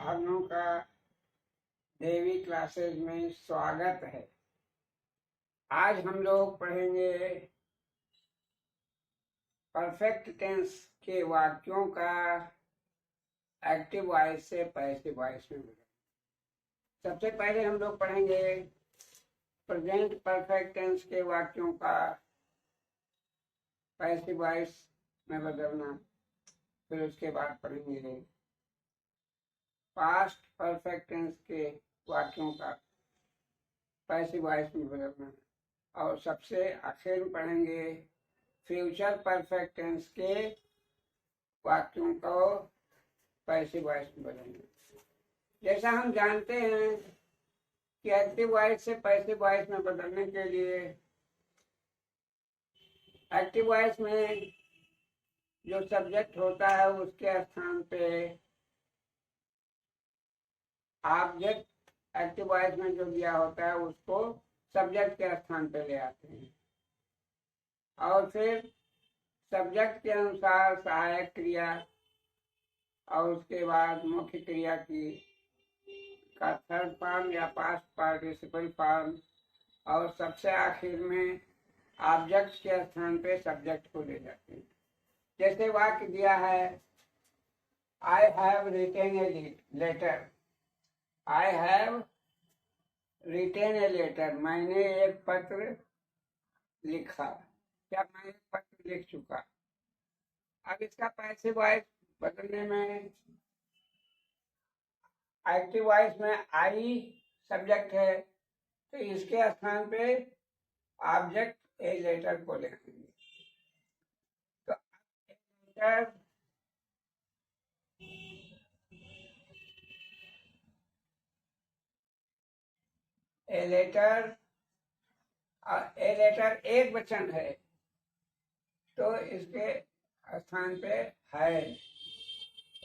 भावनों का देवी क्लासेस में स्वागत है। आज हम लोग पढ़ेंगे परफेक्ट टेंस के वाक्यों का एक्टिव वॉइस से पैसिव वॉइस में बदलना। सबसे पहले हम लोग पढ़ेंगे प्रेजेंट परफेक्ट टेंस के वाक्यों का पैसिव वॉइस में बदलना। फिर उसके बाद पढ़ेंगे पास्ट परफेक्ट टेंस के वाक्यों का पैसिव वॉइस में बदलना। और सबसे आखिर में पढ़ेंगे फ्यूचर परफेक्ट टेंस के वाक्यों को पैसिव वॉइस में बदलना। जैसा हम जानते हैं कि एक्टिव वॉइस से पैसिव वॉइस में बदलने के लिए एक्टिव वॉइस में जो सब्जेक्ट होता है उसके स्थान पे ऑब्जेक्ट एक्टिव वॉइस में जो दिया होता है उसको सब्जेक्ट के स्थान पे ले आते हैं और फिर सब्जेक्ट के अनुसार सहायक क्रिया और उसके बाद मुख्य क्रिया की का थर्ड फॉर्म या पास्ट पार्टिसिपल फॉर्म और सबसे आखिर में ऑब्जेक्ट के स्थान पे सब्जेक्ट को ले जाते हैं। जैसे वाक्य दिया है I have written a letter. I have written a letter, मैंने एक पत्र लिखा या मैं एक पत्र लिख चुका। अब इसका पैसिव वॉइस बदलने में एक्टिव वॉइस में आई सब्जेक्ट है तो इसके स्थान पे ऑब्जेक्ट ए लेटर को लेंगे। तो ए लेटर एक वचन है तो इसके स्थान पे has.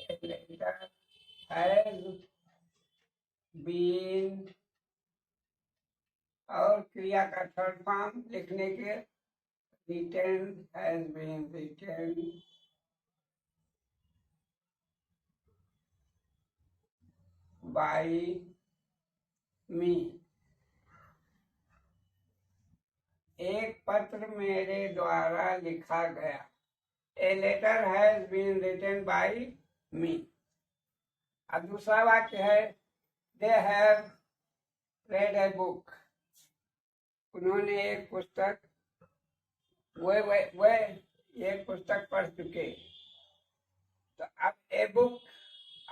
A letter has been और क्रिया का थर्ड फॉर्म लिखने के written, has been written by me. एक पत्र मेरे द्वारा लिखा गया। A letter has been written by me. अब दूसरा वाक्य है they have read a book. उन्होंने एक पुस्तक वे एक पुस्तक पढ़ चुके। तो अब ए बुक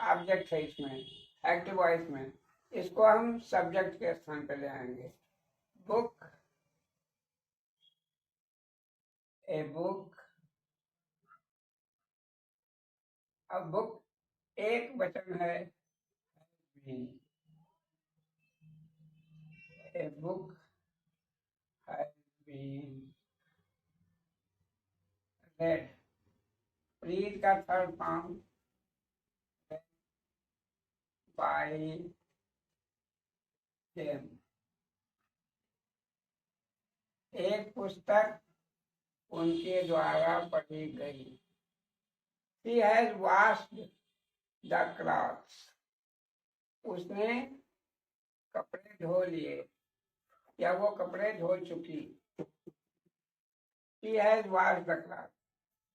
ऑब्जेक्ट है इसमें एक्टिव वॉइस में, इसको हम सब्जेक्ट के स्थान पर ले आएंगे। Book, a book. अब बुक एक वचन है, a book has been read. Read का थर्ड फॉर्म बाय देम। एक पुस्तक उनके द्वारा पढ़ी गई। She has washed the clothes. उसने कपड़े धो लिए या वो कपड़े धो चुकी। She has washed the clothes.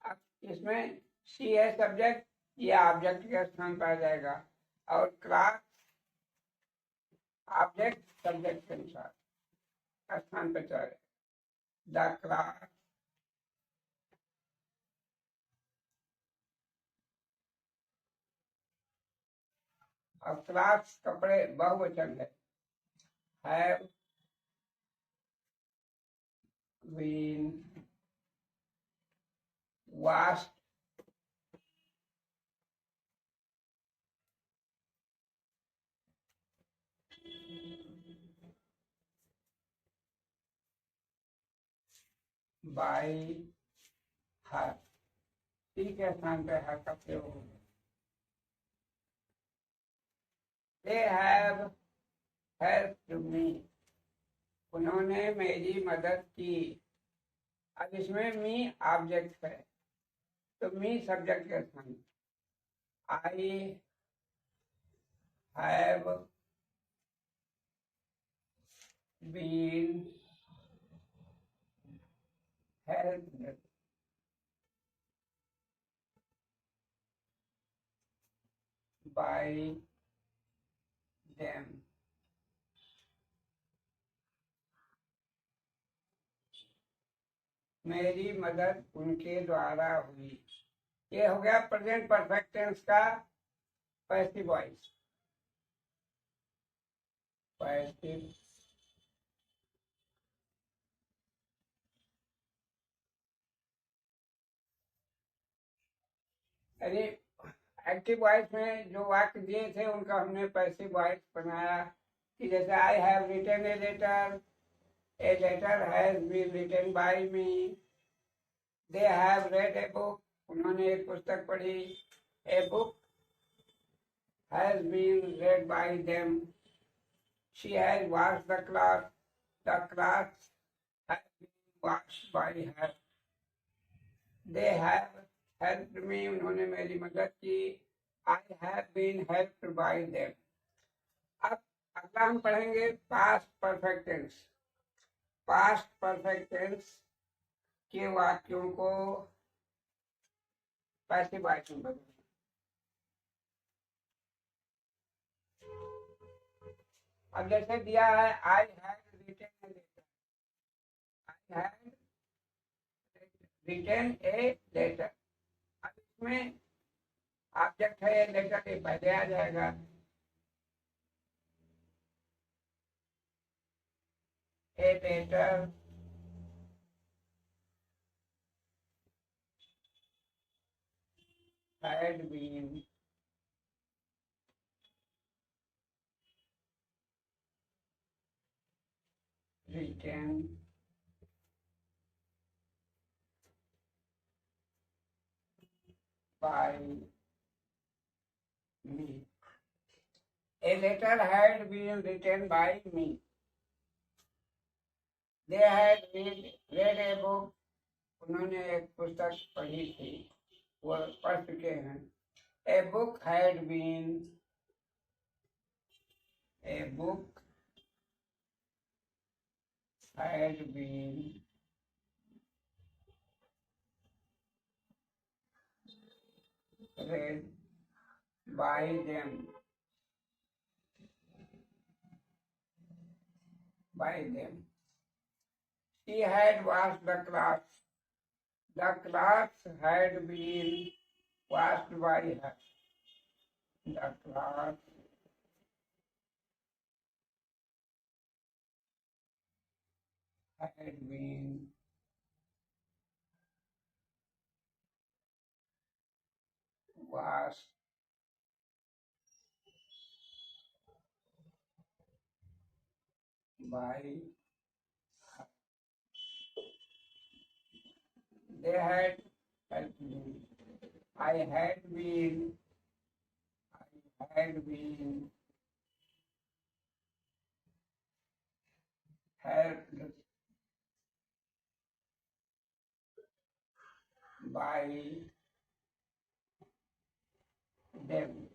अब इसमें she है सब्जेक्ट, ये ऑब्जेक्ट के स्थान पर आ जाएगा और क्लॉथ ऑब्जेक्ट सब्जेक्ट के अनुसार स्थान पर चला जाएगा। द क्लॉथ और क्लॉथ्स कपड़े बहुवचन है। Have been washed by her। ठीक है, स्थान पे हर का प्रयोग होगा। They have helped me। उन्होंने मेरी मदद की। अब इसमें मी ऑब्जेक्ट है तो मी सब्जेक्ट के स्थान। आई have been helped by them। मेरी मदद उनके द्वारा हुई। ये हो गया प्रेजेंट परफेक्ट टेंस का पैसिव वॉइस। पैसिव यानी एक्टिव वॉइस में जो वाक्य दिए थे उनका हमने पैसिव वॉइस बनाया कि जैसे I have written a letter has been written by me, they have read a book, उन्होंने एक पुस्तक पढ़ी, a book has been read by them, she has washed the cloth has been washed by her, they have helped me, उन्होंने मेरी मदद की, I have been helped by them. अब अगला हम पढ़ेंगे past perfect tense. Past perfect tense के वाक्यों को पैसिव वॉइस में बदलें। अब जैसे दिया है I had written a letter, I had written a letter, अब इसमें ऑब्जेक्ट है लेटर के पहले आ जाएगा। A letter had been written by me। A letter had been written by me। They had read a book, उन्होंने एक पुस्तक पढ़ी थी, वो पढ़ चुके हैं। A book had been read by them। She had washed the clothes। The clothes had been washed by her। The clothes had been washed by her। They had helped me। I had been helped by them।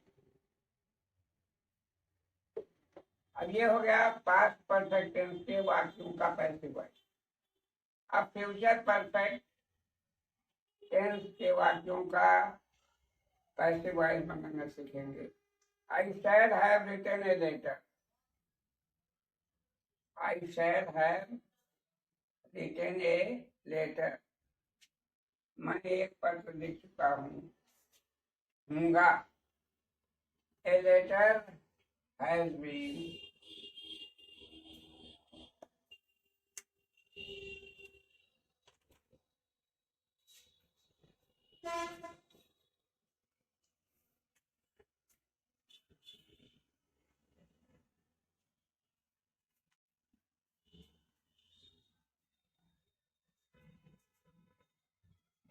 अब ये हो गया past perfect tense के वाक्यों का passive voice. अब future perfect tense के वाक्यों का पैसिव वॉइस बनाना सीखेंगे। I shall have written a letter. I shall have written a letter, मैं एक पत्र लिख चुका हूँगा। A letter has been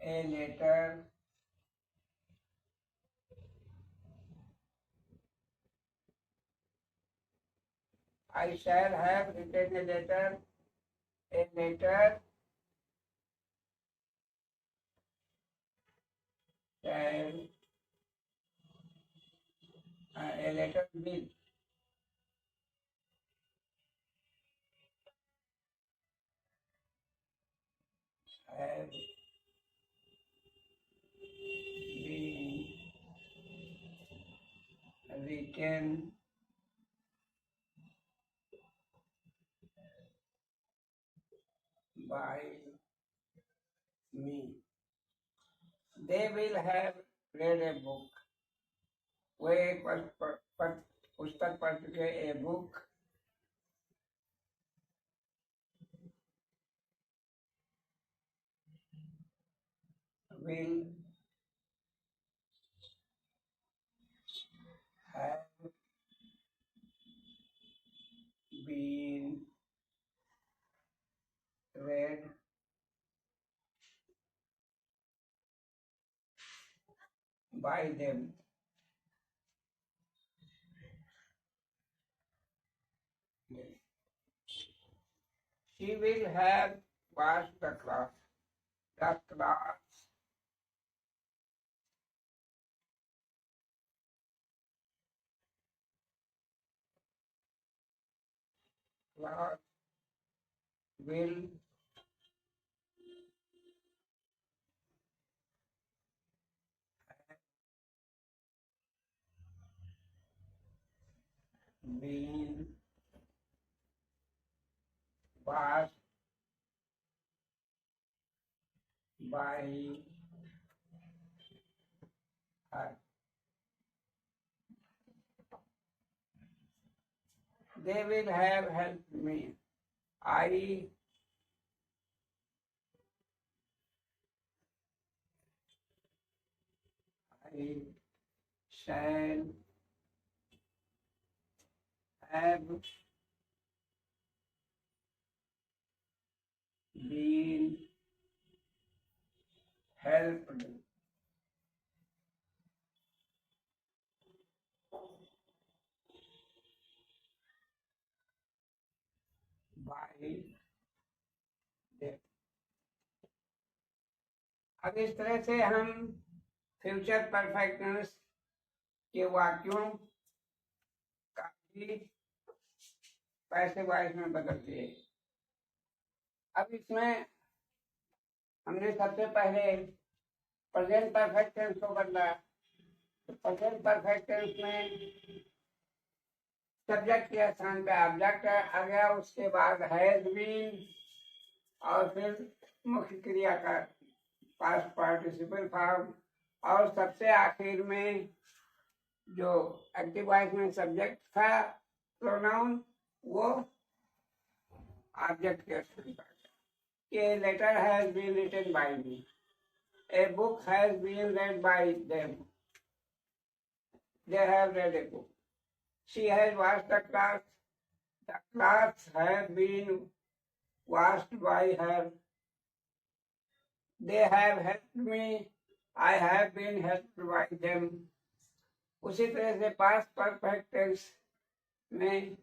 a letter I shall have written a letter shall a letter will have been written by me. They will have read a book. वो एक पुस्तक पढ़ चुके, a book will have been read by them. She will have washed the cloth. The cloth will been washed by her. They will have helped me. I shall have been helped by them. अब इस तरह से हम future perfect tense के वाक्यों का भी passive voice में बदल दिए। अब इसमें हमने सबसे पहले प्रेजेंट परफेक्ट टेंस को बदला। तो प्रेजेंट परफेक्ट टेंस में सब्जेक्ट के स्थान पे ऑब्जेक्ट आ गया, उसके बाद हैज बीन और फिर मुख्य क्रिया का पास्ट पार्टिसिपल फॉर्म, और सबसे आखिर में जो एक्टिव वॉइस में सब्जेक्ट था प्रोनाउन, वो ऑब्जेक्ट के स्थान पर। A letter has been written by me. A book has been read by them. They have read a book. She has washed the clothes. The clothes have been washed by her. They have helped me. I have been helped by them. उसी तरह से past perfect tense में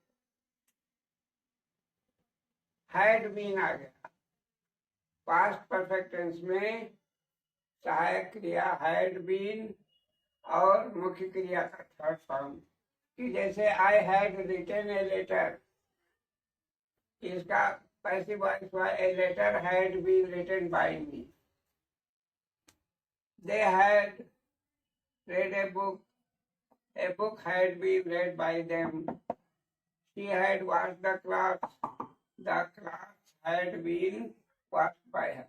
had been आ गया। Past perfect tense में सहायक क्रिया had been और मुख्य क्रिया का थर्ड फॉर्म, कि जैसे I had written a letter, इसका पैसिव वॉइस हुआ a letter had been written by me. They had read a book had been read by them. She had washed the clothes had been washed by her.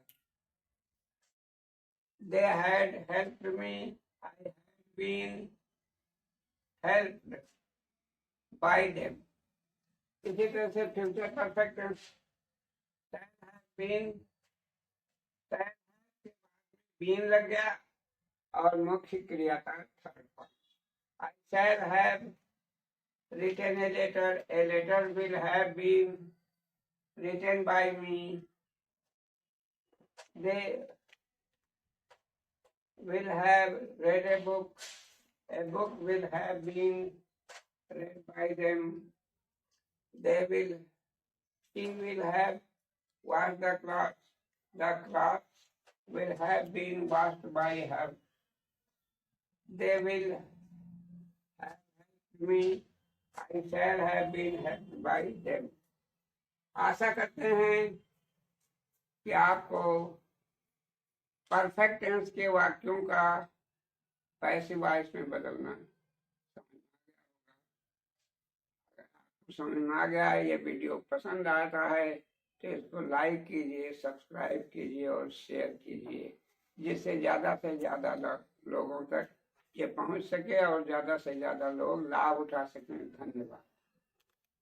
They had helped me. I had been helped by them. इसी तरह से future perfect been लग गया और मुख्य क्रिया का third form. I shall have written a letter. A letter will have been written by me. They will have read a book. A book will have been read by them. She will have washed the clothes. The clothes will have been washed by her. They will have helped me. I shall have been helped by them. आशा करते हैं कि आपको perfect tense के वाक्यों का passive voice में बदलना। समझ में आ गया है, ये वीडियो पसंद आता है तो इसको लाइक कीजिए, सब्सक्राइब कीजिए और शेयर कीजिए, जिससे ज़्यादा से ज़्यादा लोगों तक ये पहुंच सके और ज़्यादा से ज़्यादा लोग लाभ उठा सकें। धन्यवाद।